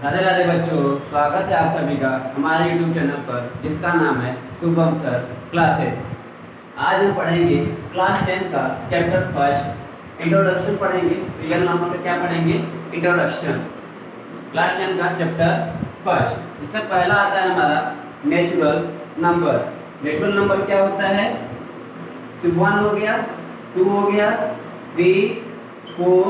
राधे राधे बच्चों, स्वागत है आप सभी का हमारे YouTube चैनल पर जिसका नाम है शुभम सर क्लासेस। आज हम पढ़ेंगे क्लास 10 का चैप्टर फर्स्ट इंट्रोडक्शन पढ़ेंगे। रियल नंबर का क्या पढ़ेंगे? इंट्रोडक्शन। क्लास 10 का चैप्टर फर्स्ट। इससे पहला आता है हमारा नेचुरल नंबर। नेचुरल नंबर क्या होता है? 1 हो गया, 2 हो गया, 3, 4,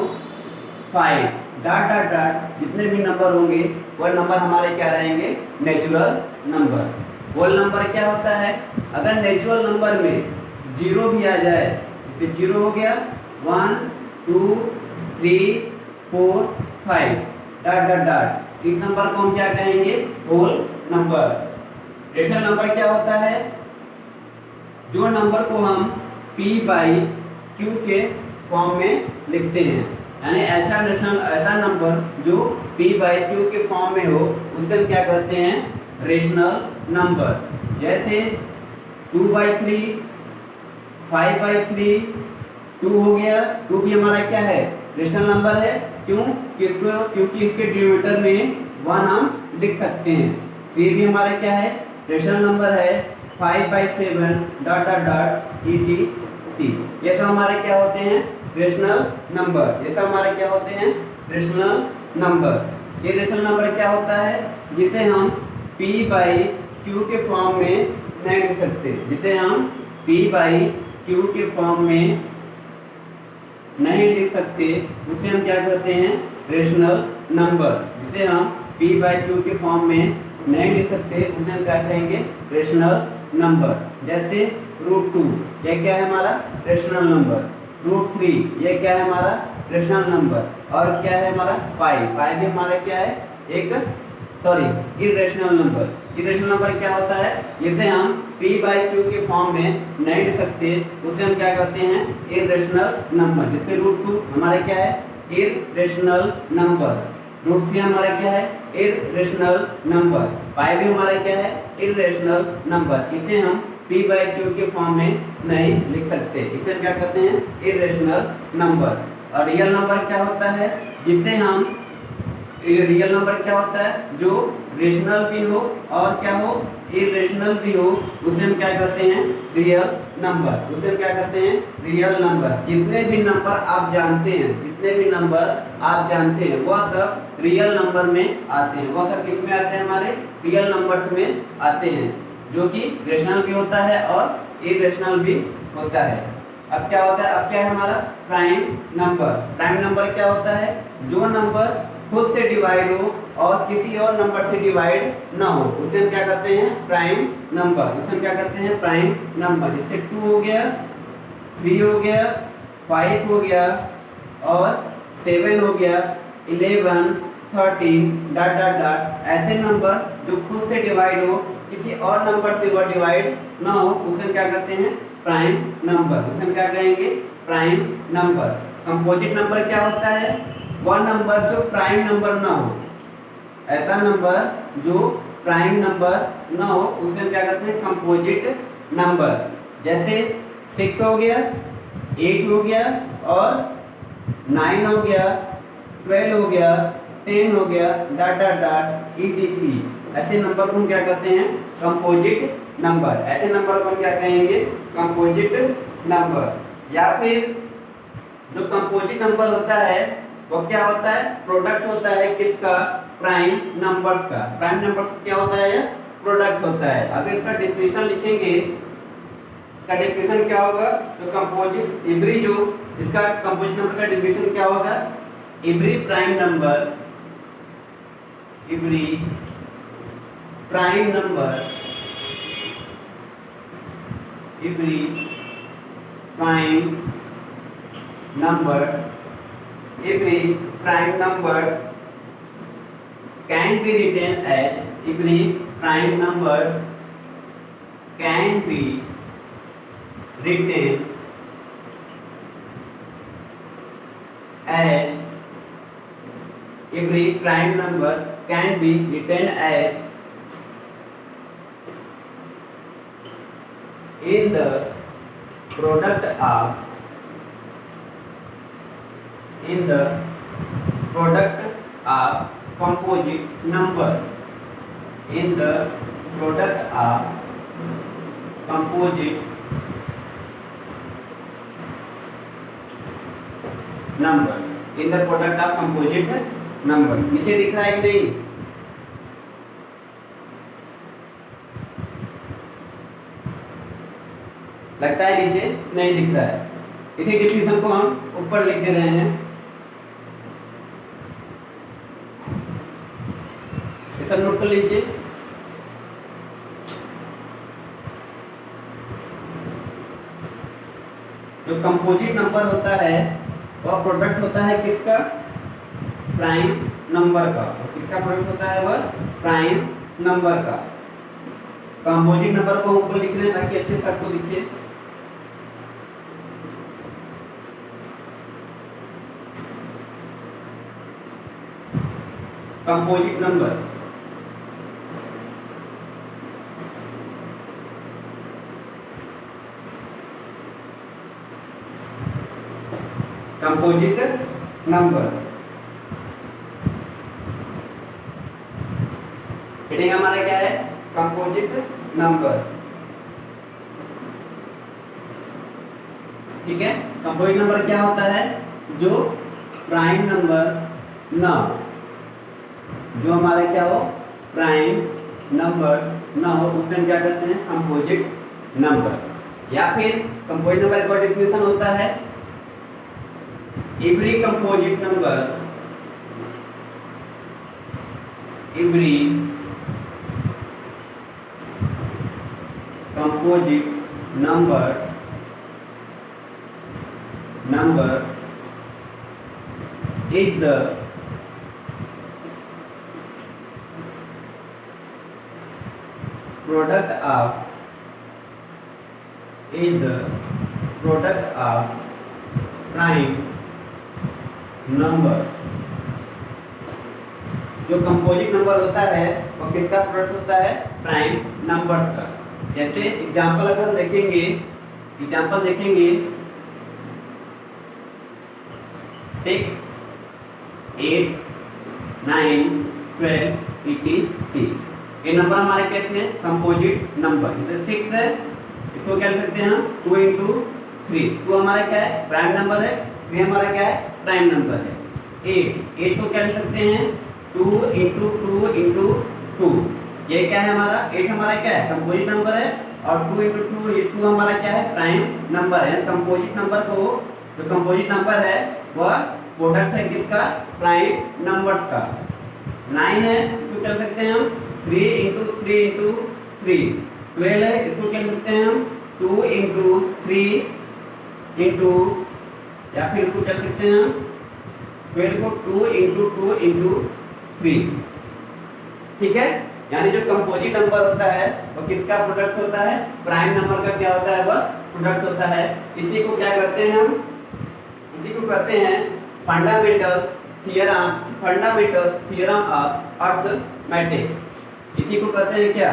5 डॉट डॉट डॉट जितने भी नंबर होंगे वो नंबर हमारे क्या रहेंगे? Natural number. होल नंबर क्या होता है? अगर नेचुरल नंबर में 0 भी आ जाए तो 0 हो गया, 1, 2, 3, 4, 5 डॉट डॉट डॉट। इस नंबर को हम क्या कहेंगे? Whole number. रेशनल नंबर क्या होता है? जो नंबर को हम p/q के फॉर्म में लिखते हैं, यानी ऐसा नंबर जो p/q के फॉर्म में हो उसे हम क्या कहते हैं? Rational number. जैसे 2/3, 5/3, 2 हो गया। 2 भी हमारा क्या है? रेशनल नंबर है। क्यों? क्योंकि इसके डिनोमिनेटर में 1 हम लिख सकते हैं। 3 भी हमारा क्या है? रेशनल नंबर है। 5/7 डॉट डॉट डॉट etc। ये सब हमारे क्या होते हैं? Rational number. ये सब हमारे क्या होते हैं? Rational number. ये रेशनल नंबर क्या होता है? जिसे हम p/q के फॉर्म में नहीं लिख सकते। जिसे हम p/q के फॉर्म में नहीं लिख सकते उसे हम क्या कहते हैं? Rational number. जिसे हम p/q के फॉर्म में नहीं लिख सकते उसे हम क्या कहेंगे? Rational number. जैसे √2 ये क्या है हमारा? Rational number. √3 ये क्या है हमारा? Rational number. और क्या है हमारा? पाई भी हमारा क्या है? Irrational number. इरेशनल नंबर क्या होता है? जिसे हम p/q के फॉर्म में नहीं लिख सकते उसे हम क्या करते हैं? Irrational number. जैसे √2 हमारा क्या है? Irrational number. √3 हमारा क्या है? Irrational number. पाई भी हमारा क्या है? Irrational number. इसे हम p/q के फॉर्म में नहीं लिख सकते। इसे क्या कहते हैं? Irrational number. और रियल नंबर क्या होता है? जिसे हम रियल नंबर क्या होता है? जो रेशनल भी हो और क्या हो? इरेशनल भी हो उसे हम क्या कहते हैं? Real number. उसे हम क्या कहते हैं? Real number. जितने भी नंबर आप जानते हैं वह सब रियल नंबर में आते हैं। वह सब किस में आते हैं? हमारे रियल नंबर्स में आते हैं, जो कि रेशनल भी होता है और इरेशनल भी होता है। अब क्या होता है? अब क्या है हमारा? Prime number. प्राइम नंबर क्या होता है? जो नंबर खुद से डिवाइड हो और किसी और नंबर से डिवाइड ना हो उसे हम क्या करते हैं? Prime number. उसे हम क्या करते हैं? Prime number. जैसे 2 हो गया, 3 हो गया, 5 हो गया और 7 हो गया, 11, 13 डॉट डॉट डॉट। ऐसे नंबर जो खुद से डिवाइड हो किसी और नंबर से वह डिवाइड ना हो उसे हम क्या करते हैं? Prime number. उसे हम क्या कहेंगे? Prime number. कंपोजिट नंबर क्या होता है? वह नंबर जो प्राइम नंबर ना हो। ऐसा नंबर जो प्राइम नंबर ना हो उसे हम क्या करते हैं? Composite number. जैसे 6 हो गया, 8 हो गया और 9 हो गया, 12 हो गया, 10 हो गया डॉट डॉट डॉट etc। ऐसे नंबर को हम क्या कहते हैं? Composite number. ऐसे नंबर को हम क्या कहेंगे? Composite number. या फिर जो कंपोजिट नंबर होता है वो क्या होता है? प्रोडक्ट होता है किसका? प्राइम नंबर्स का। प्राइम नंबर्स क्या होता है? प्रोडक्ट होता है। अगर इसका डेफिनेशन लिखेंगे, इसका डेफिनेशन क्या होगा? जो कंपोजिट एवरी जो इसका कंपोजिट नंबर का डेफिनेशन क्या होगा? Every prime number every prime numbers can be written as every prime numbers can be written as every prime number can be written as in the product of composite number in the product of composite number in the product of composite number। नीचे दिख रहा है कि नहीं? लगता है नीचे नहीं दिख रहा है। इसी डिफिनेशन को हम ऊपर लिख दे रहे हैं। इसे नोट कर लीजिए। जो कंपोजिट नंबर होता है वह प्रोडक्ट होता है किसका? प्राइम नंबर का। किसका प्रोडक्ट होता है? वह प्राइम नंबर का। कंपोजिट नंबर को ऊपर लिख रहे हैं ताकि अच्छे से आपको दिखे। Composite number composite number heading हमारा क्या है? Composite number. ठीक है। कंपोजिट नंबर क्या होता है? जो प्राइम नंबर ना हो, जो हमारा क्या हो? प्राइम नंबर ना हो, उसे हम क्या कहते हैं? Composite number. या फिर कंपोजिट नंबर का डेफिनेशन होता है every composite number, every composite number is the product of prime number. जो कंपोजिट नंबर होता है वो किसका प्रोडक्ट होता है? प्राइम नंबर्स का। जैसे एग्जांपल अगर हम देखेंगे, एग्जांपल देखेंगे 6, 8, 9, 12, 86। ये नंबर हमारे कैसे हैं? Composite number. जैसे 6 है, इसको क्या लिख सकते हैं हम? 2 × 3। 2 हमारा क्या है? प्राइम नंबर है। 3 हमारा क्या है? प्राइम नंबर है। 8 को क्या लिख सकते हैं? 2 × 2 × 2। ये क्या है हमारा? 8 हमारा क्या है? कंपोजिट नंबर है। और 2 × 2 ये 2 हमारा क्या है? प्राइम नंबर है। कंपोजिट नंबर को, जो कंपोजिट नंबर है वह प्रोडक्ट है किसका? प्राइम नंबर्स का। 9 है, इसको क्या लिख सकते हैं हम? 3 × 3 × 3। 12 है, इसको क्या लिख सकते हैं हम? 2 × 3 × या फिर इसको कर सकते हैं 12 को 2 × 2 × 3। ठीक है। यानी जो कंपोजिट नंबर होता है वो किसका प्रोडक्ट होता है? प्राइम नंबर का क्या होता है? वह प्रोडक्ट होता है। इसी को क्या कहते हैं हम? इसी को कहते हैं फंडामेंटल थ्योरम ऑफ अर्थमेटिक्स। इसी को कहते हैं क्या?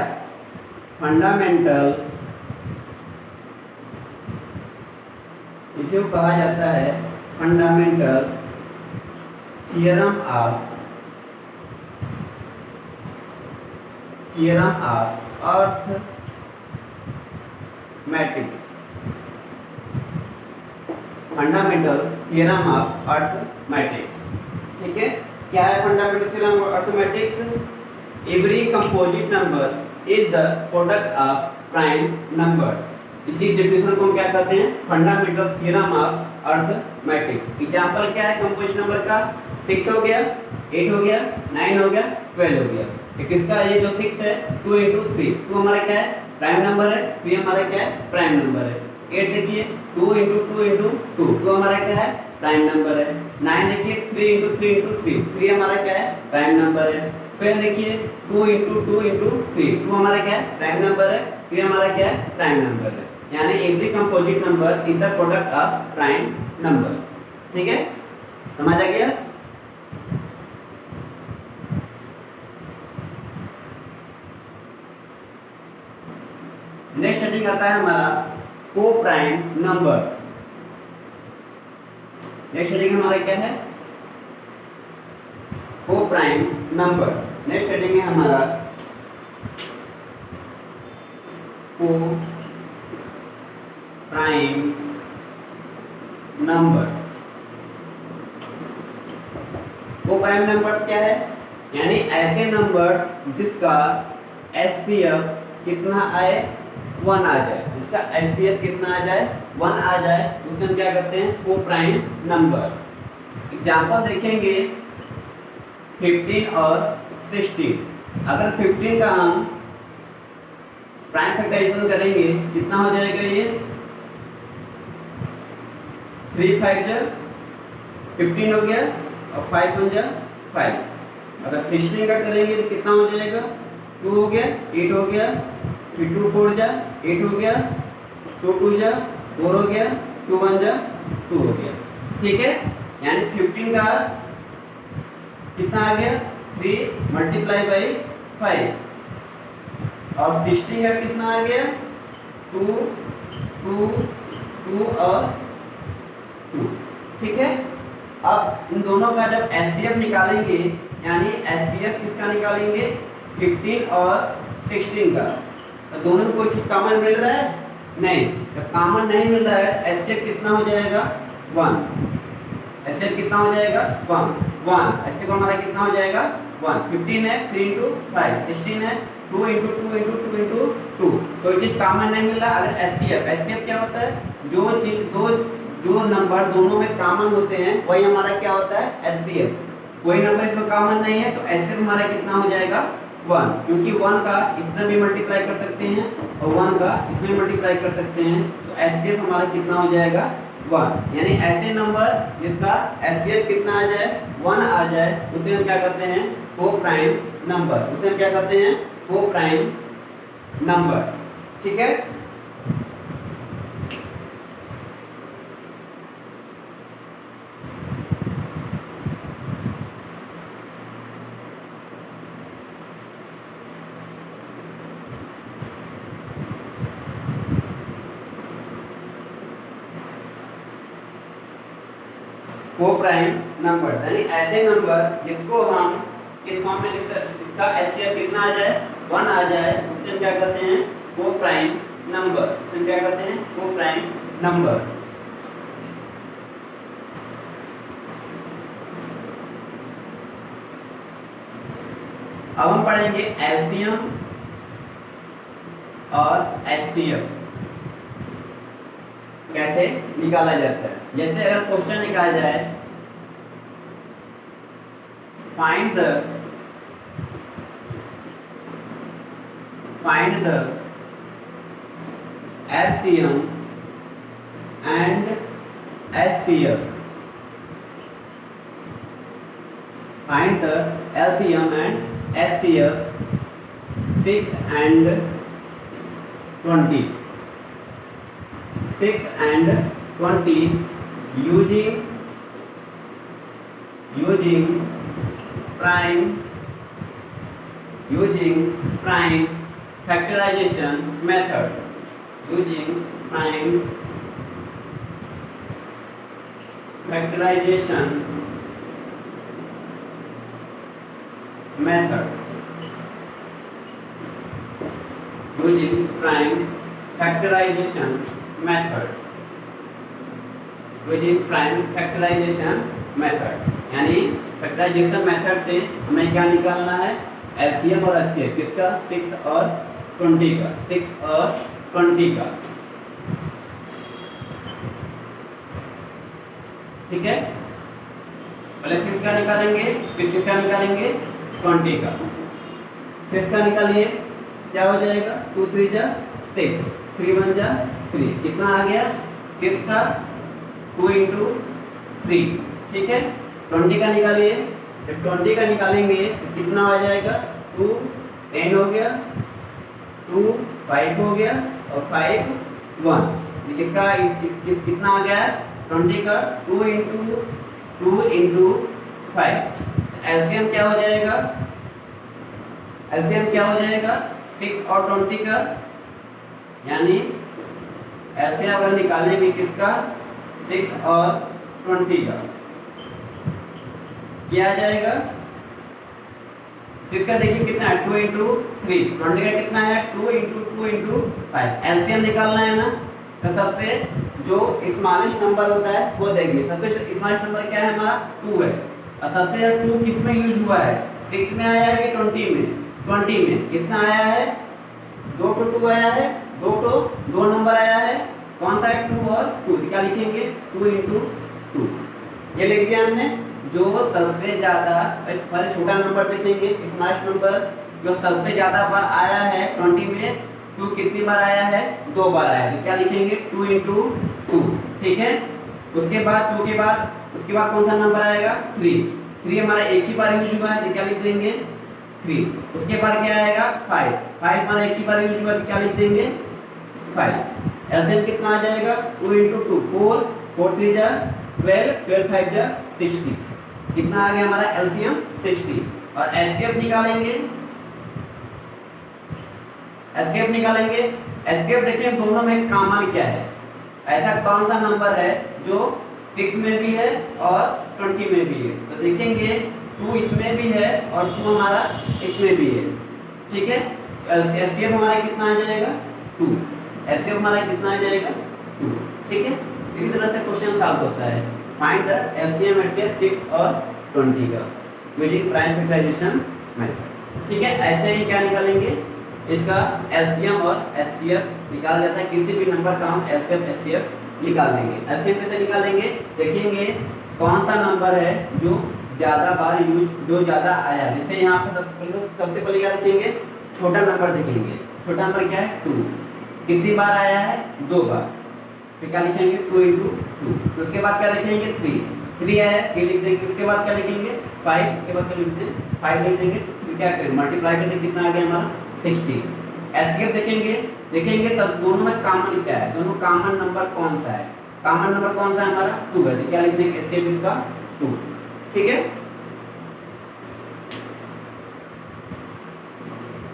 फंडामेंटल, इसे कहा जाता है fundamental theorem of arithmetics. Fundamental theorem of arithmetics. ठीक है। क्या है fundamental theorem of arithmetics? Every composite number is the product of prime numbers. इसी डेफिनेशन को हम क्या कहते हैं? Fundamental theorem of arithmetics. Example क्या है कंपोजिट नंबर का? 6 हो गया, 8 हो गया, 9 हो गया, 12 हो गया। ये किसका? ये जो 6 है 2 × 3। 2 हमारा क्या है? प्राइम नंबर है। 3 हमारा क्या है? प्राइम नंबर है। 8 देखिए 2 × 2 × 2। 2 हमारा क्या है? प्राइम नंबर है। 9 देखिए 3 × 3 × 3। 3 हमारा क्या है? प्राइम नंबर है। 12 देखिए 2 × 2 × 3। 2 हमारा क्या है? प्राइम नंबर है। 3 हमारा क्या है? प्राइम नंबर है। यानी every composite number is the product of prime number. ठीक है। समझ आ गया? नेक्स्ट हेडिंग आता है हमारा को प्राइम नंबर्स। नेक्स्ट हेडिंग हमारा क्या है? को प्राइम नंबर। नेक्स्ट हेडिंग है हमारा को प्राइम नंबर। को प्राइम नंबर्स क्या है? यानी ऐसे नंबर्स जिसका एचसीएफ कितना आए, 1 आ जाए, जिसका एचसीएफ कितना आ जाए, 1 आ जाए, उसे हम क्या करते हैं? को प्राइम नंबर। एग्जांपल देखेंगे 15 और 16। अगर 15 का हम प्राइम फैक्टराइजेशन करेंगे कितना हो जाएगा? ये 3 5 जा 15 हो गया और 5 1 जा 5। अगर 16 का करेंगे तो कितना हो जाएगा? 2 हो गया, 8 हो गया, फिर 2 4 जा 8 हो गया, 2 2 जा 4 हो गया, 2 1 जा 2 हो गया। ठीक है, यानी 15 का कितना आ गया? 3 मल्टीप्लाई बाई 5 और 16 का कितना आ गया? 2 2 2 और 2। ठीक है, अब इन दोनों का जब एचसीएफ निकालेंगे, यानी एचसीएफ किसका निकालेंगे? 15 और 16 का, तो दोनों में कोई चीज कॉमन मिल रहा है? नहीं। जब कॉमन नहीं मिल रहा है एचसीएफ कितना हो जाएगा? 1। एचसीएफ कितना हो जाएगा? 1। एचसीएफ हमारा कितना हो जाएगा? 1। 15 है 3 × 5, 16 है 2 × 2 × 2 × 2। कोई चीज कॉमन नहीं मिल रहा। अगर एचसीएफ क्या होता है? जो नंबर दोनों में कॉमन होते हैं वही हमारा क्या होता है? एचसीएफ। कोई नंबर इसमें कॉमन नहीं है तो एचसीएफ हमारा कितना हो जाएगा? 1, क्योंकि 1 का इसमें भी मल्टीप्लाई कर सकते हैं और 1 का इसमें मल्टीप्लाई कर सकते हैं, तो एचसीएफ हमारा कितना हो जाएगा? 1। यानी ऐसे नंबर जिसका एचसीएफ कितना आ जाए? 1 आ जाए, उसे हम क्या करते हैं? को प्राइम नंबर। उसे हम क्या करते हैं? को प्राइम नंबर। ठीक है, को प्राइम नंबर यानी ऐसे नंबर जिसको हम किस फॉर्म में लिख सकते, इसका एचसीएफ कितना आ जाए? 1 आ जाए, उससे हम क्या करते हैं? को प्राइम नंबर। उससे क्या करते हैं? को प्राइम नंबर। अब हम पढ़ेंगे एलसीएम और एचसीएफ कैसे निकाला जाता है। जैसे अगर क्वेश्चन निकाला जाए, find the LCM and HCF, find the LCM and HCF 6 and 20, 6 and 20 using prime factorization method, using prime factorization method, using prime factorization method, using prime factorization method। यानी फैक्टराइजेशन मेथड से हमें क्या निकालना है? LCM और HCF किसका? 6 और 20 का, 6 और 20 का। ठीक है, पहले 6 का निकालेंगे, फिर किसका निकालेंगे? 20 का। 6 का निकालिए, क्या हो जाएगा? 2 3 जा 6, 3 1 जा 3, कितना आ गया? 6 का 2 × 3। ठीक है, 20 का निकालिए, जब 20 का निकालेंगे तो कितना आ जाएगा? 2 10 हो गया, 2 5 हो गया और 5 1। किसका कितना आ गया? 20 का 2 × 5। एलसीएम क्या हो जाएगा? एलसीएम क्या हो जाएगा? 6 और 20 का, यानी एलसीएम अगर निकालेंगे किसका? 6 और 20 का, क्या आ जाएगा? तो इसका देखिए कितना है 2 इंटू 3, 20 का कितना है 2 इंटू 2 इंटू 5। एलसीएम निकालना है ना, तो सबसे जो स्मॉलेस्ट नंबर होता है वो देंगे। सबसे स्मॉलेस्ट नंबर क्या है हमारा 2 है, और सबसे ज़्यादा 2 किस में यूज हुआ है, 6 में आया है कि 20 में। 20 में कितना आया है, 2 to 2 आया है, 2 नंबर आया है, कौन सा है 2 और 2, क्या लिखेंगे 2 इंटू 2, ये लिख दिया हमने। जो सबसे ज्यादा, पहले छोटा नंबर लिखेंगे, स्मॉलेस्ट नंबर जो सबसे ज्यादा बार आया है 20 में, 2 कितनी बार आया है, 2 बार आया है, तो क्या लिखेंगे 2 इंटू 2, ठीक है। उसके बाद 2 के बाद उसके बाद कौन सा नंबर आएगा 3 हमारा एक ही बार यूज हुआ है, तो क्या लिख देंगे 3। उसके बाद क्या आएगा 5 हमारा एक ही बार यूज हुआ, तो क्या लिख देंगे 5। एलसीएम कितना आ जाएगा 2 इंटू 2, 4 3 जा 12, 12 5 जा 60, कितना आ गया हमारा एलसीएम 60। और एसकेएफ निकालेंगे, एसकेएफ देखिए दोनों में कॉमन क्या है, ऐसा कौन सा नंबर है जो 6 में भी है और 20 में भी है, तो देखेंगे 2 इसमें भी है और 2 हमारा इसमें भी है, ठीक है। एसकेएफ हमारा कितना आ जाएगा 2, एसकेएफ हमारा कितना आ जाएगा 2, ठीक है। इसी तरह से क्वेश्चन सॉल्व होता है, फाइंड द एलसीएम एट 6 और 20 का यूजिंग प्राइम फैक्टराइजेशन मेथड, ठीक है। ऐसे ही क्या निकालेंगे, इसका एलसीएम और एचसीएफ निकाल जाता है, किसी भी नंबर का हम एलसीएम एचसीएफ निकाल देंगे। एलसीएम कैसे निकालेंगे, देखेंगे कौन सा नंबर है जो ज़्यादा बार यूज, जो ज़्यादा आया। जैसे यहाँ पर सबसे पहले क्या देखेंगे, छोटा नंबर देखेंगे, छोटा नंबर क्या है 2, कितनी बार आया है 2 बार, तो क्या लिखेंगे 2 इंटू 2। उसके बाद क्या लिखेंगे 3 आया है, 3 लिख देंगे। उसके बाद क्या लिखेंगे 5, उसके बाद क्या लिख देंगे 5 लिख देंगे, तो क्या करेंगे मल्टीप्लाई करके कितना आ गया हमारा 60। एसकेप देखेंगे सब दोनों में कॉमन क्या है, दोनों कॉमन नंबर कौन सा है, कॉमन नंबर कौन सा है हमारा 2 है, तो क्या लिख देंगे एसकेप इसका 2, ठीक है।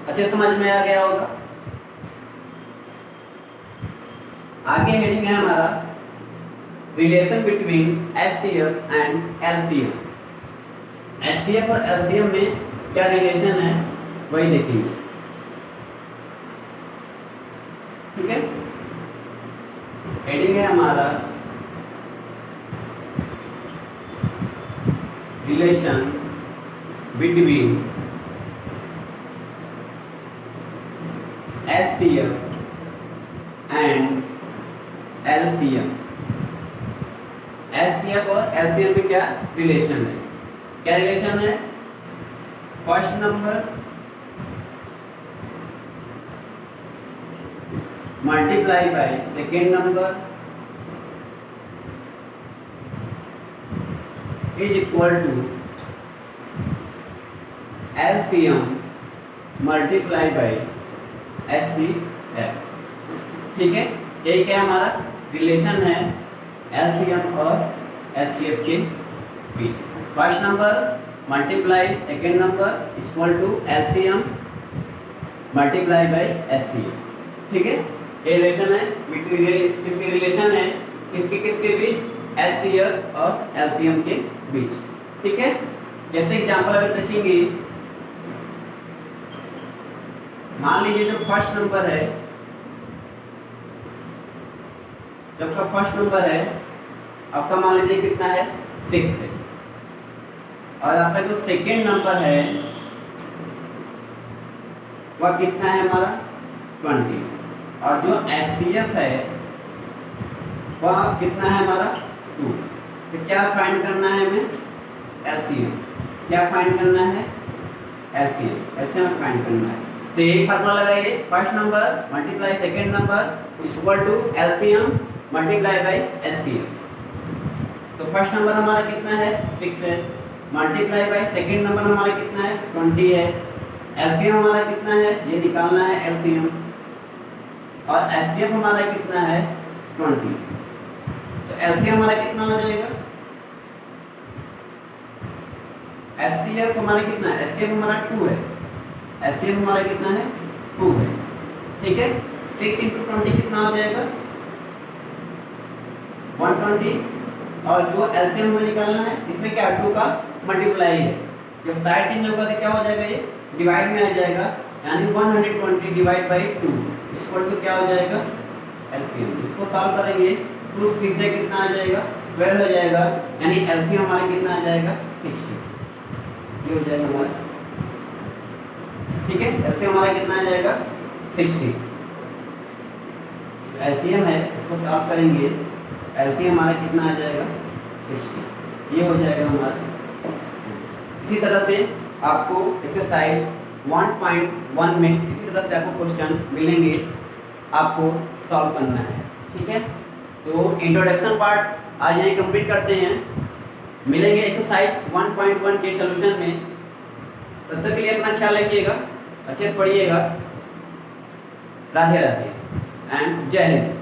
अच्छे समझ में आ गया होगा। आगे हेडिंग है हमारा relation between HCF and LCM. HCF और एलसीएम में क्या रिलेशन है वही देखेंगे, ठीक है। हेडिंग है हमारा relation between HCF and LCM. HCF और एलसीएम में क्या रिलेशन है, क्या रिलेशन है, first number multiply by second number is equal to LCM multiply by HCF, ठीक है। यही क्या हमारा रिलेशन है एलसीएम और एचसीएफ के बीच। First number multiply second number equal to LCM multiply by HCF, ठीक है। ये रिलेशन है, किसके रिलेशन है, किसके बीच, एचसीएफ और एलसीएम के बीच, ठीक है। जैसे एग्जांपल अगर देखेंगे, मान लीजिए जो फर्स्ट नंबर है, जब का फर्स्ट नंबर है आपका मान लीजिए कितना है 6 है, और आपका जो सेकेंड नंबर है वह कितना है हमारा 20, और जो एचसीएफ है वह कितना है हमारा 2। तो क्या फाइंड करना है हमें, एलसीएम, क्या फाइंड करना है एलसीएम, ऐसे हमें फाइंड करना है। तो एक फार्मूला लगाइए, first number multiply second number equal to LCM multiply by HCF. तो फर्स्ट नंबर हमारा कितना है 6 है, मल्टीप्लाई बाय सेकेंड नंबर हमारा कितना है 20 है, एलसीएम हमारा कितना है ये निकालना है एलसीएम, और एचसीएफ हमारा कितना है 20। तो एलसीएम हमारा कितना हो जाएगा, एचसीएफ हमारा कितना है, एचसीएफ हमारा 2 है, एचसीएफ हमारा कितना है 2 है, ठीक है। 6 इंटू 20 कितना हो जाएगा 120, और जो एलसीएम हमें निकालना है इसमें क्या 2 का मल्टीप्लाई है, जब साइड चेंज होगा तो क्या हो जाएगा ये डिवाइड में आ जाएगा, यानी 120 डिवाइड बाई 2 इक्वल टू क्या हो जाएगा, एलसीएम। इसको सॉल्व करेंगे 2 6 से कितना आ जाएगा, 12 हो जाएगा, यानी एलसीएम हमारा कितना आ जाएगा, 60। ये हो जाएगा हमारा, ठीक है। एलसीएम हमारा कितना आ जाएगा, 60। एलसीएम है, इसको सॉल्व करेंगे, एलसीएम हमारा कितना आ जाएगा, 60। ये हो जाएगा हमारा। इसी तरह से आपको एक्सरसाइज 1.1 में इसी तरह से आपको क्वेश्चन मिलेंगे, आपको सॉल्व करना है, ठीक है। तो इंट्रोडक्शन पार्ट आज यहीं कंप्लीट करते हैं, मिलेंगे एक्सरसाइज 1.1 के सॉल्यूशन में। तब तक के लिए अपना ख्याल रखिएगा, अच्छे से पढ़िएगा। राधे राधे एंड जय हिंद।